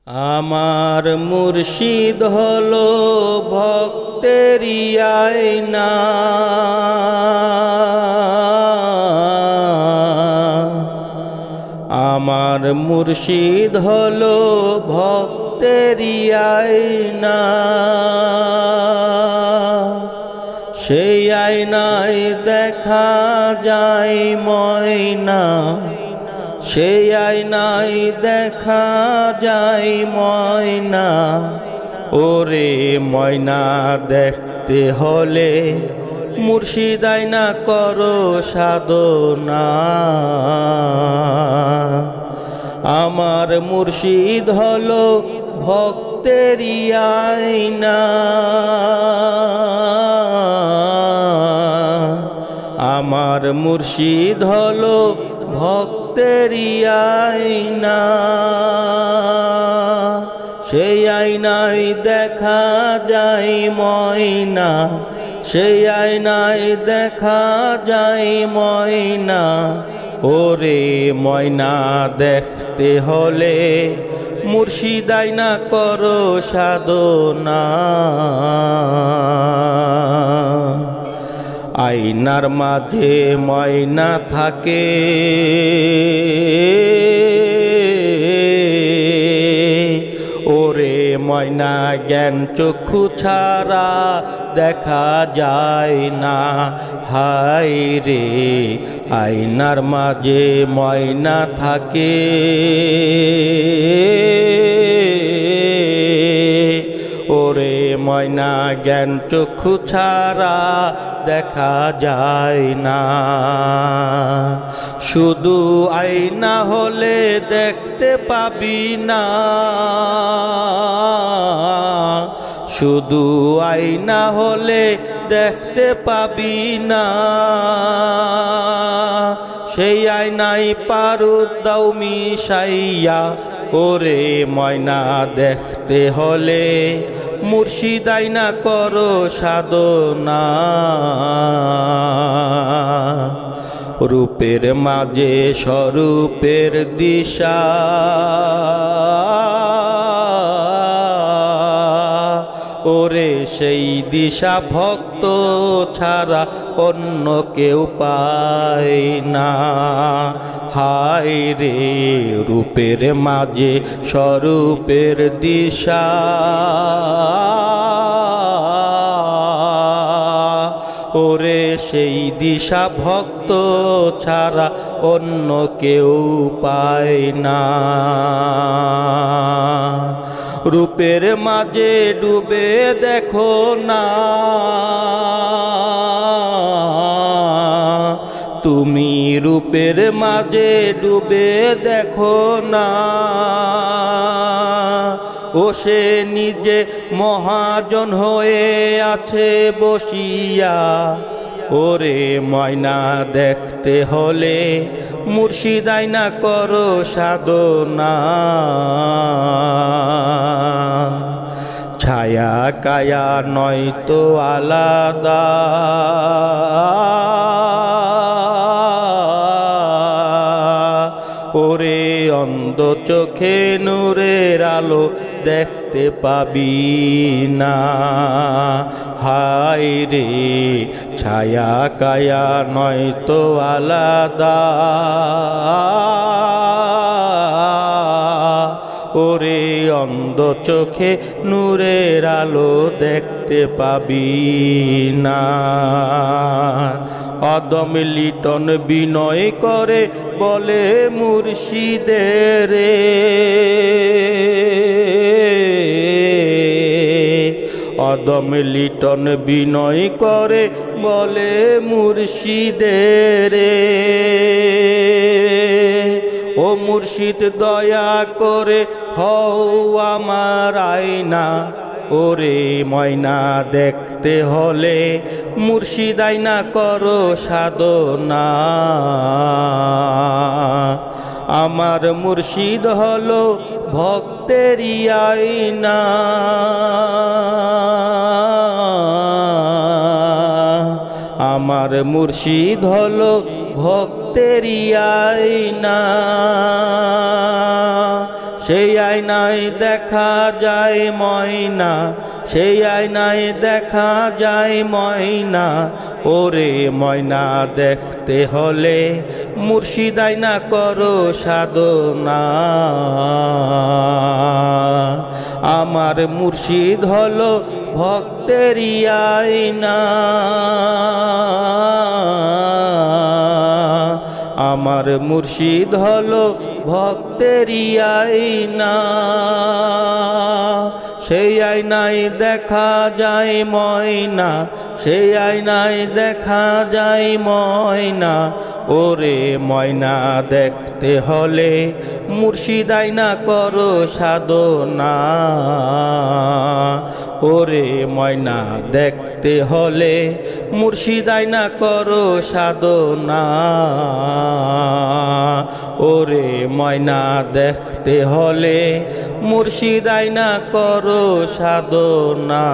আমার মুর্শিদ হলো ভক্তেরই আয়না, আমার মুর্শিদ হলো ভক্তেরই আয়না। সেই আয়নায় দেখা যায় ময়না, সেই আয়নায় দেখা যায় ময়না। ওরে ময়না দেখতে হলে মুর্শিদ আয়না করো সাধনা। আমার মুর্শিদ হলো ভক্তেরই আয়না, আমার মুর্শিদ হলো ভক্তেরই আয়না। সেই আয়নায় দেখা যায় ময়না, সেই আয়নায় দেখা যায় ময়না। ওরে ময়না দেখতে হলে মুর্শিদ আয়না করো সাধনা। আয়নার মাঝে ময়না থাকে, ওরে ময়না জ্ঞান চক্ষু ছাড়া দেখা যায় না। হায় রে আয়নার মাঝে ময়না থাকে, ওরে ময়না জ্ঞান চক্ষু ছাড়া দেখা যায় না। শুধু আয়না হলে দেখতে পাবি না, শুধু আয়না হলে দেখতে পাবি না। সেই আয়নায় পারুদ দাও মিশাইয়া, ওরে ময়না দেখতে হলে মুর্শিদ আয়না করো সাধনা। রূপের মাঝে স্বরূপের দিশা, ওরে সেই দিশা ভক্ত ছাড়া অন্য কেউ পায় না। হায় রে রূপের মাঝে স্বরূপের দিশা, ওরে সেই দিশা ভক্ত ছাড়া অন্য কেউ পায় না। রূপের মাঝে ডুবে দেখো না, তুমি রূপের মাঝে ডুবে দেখো না। ও সে নিজে মহাজন হয়ে আছে বসিয়া, ওরে ময়না দেখতে হলে মুর্শিদ আয়না করো সাধনা। ছায়া কায়া নয়তো আলাদা, ওরে অন্ধ চোখে নূরের আলো দেখতে পাবি না। হায় রে ছায়া কায়া নয়তো আলাদা, ওরে অন্ধ চোখে নূরের আলো দেখতে পাবি না। অদম লিটন বিনয় করে বলে মুর্শিদের, অদম লিটন বিনয় করে বলে মুর্শিদের। ও মুর্শিদ দয়া করে হও আমার আয়না, ওরে ময়না দেখতে হলে মুর্শিদ আয়না করো সাধনা। আমার মুর্শিদ হলো ভক্তেরই আয়না, আমার মুর্শিদ হলো ভক্তেরই আয়না। সেই আয়নায় দেখা যায় ময়না, সেই আয়নায় দেখা যায় ময়না। ওরে ময়না দেখতে হলে মুর্শিদ আয়না করো সাধনা। আমার মুর্শিদ হলো ভক্তেরই আয়না, আমার মুর্শিদ হলো ভক্তেরই আয়না। সেই আয়নায় দেখা যায় ময়না, সেই আয়নায় দেখা যায় ময়না। ওরে ময়না দেখতে হলে মুর্শিদ আয়না করো সাধনা। ওরে ময়না দেখতে হলে মুর্শিদ আয়না করো সাধনা। ওরে ময়না দেখতে হলে মুর্শিদ আয়না করো সাধনা।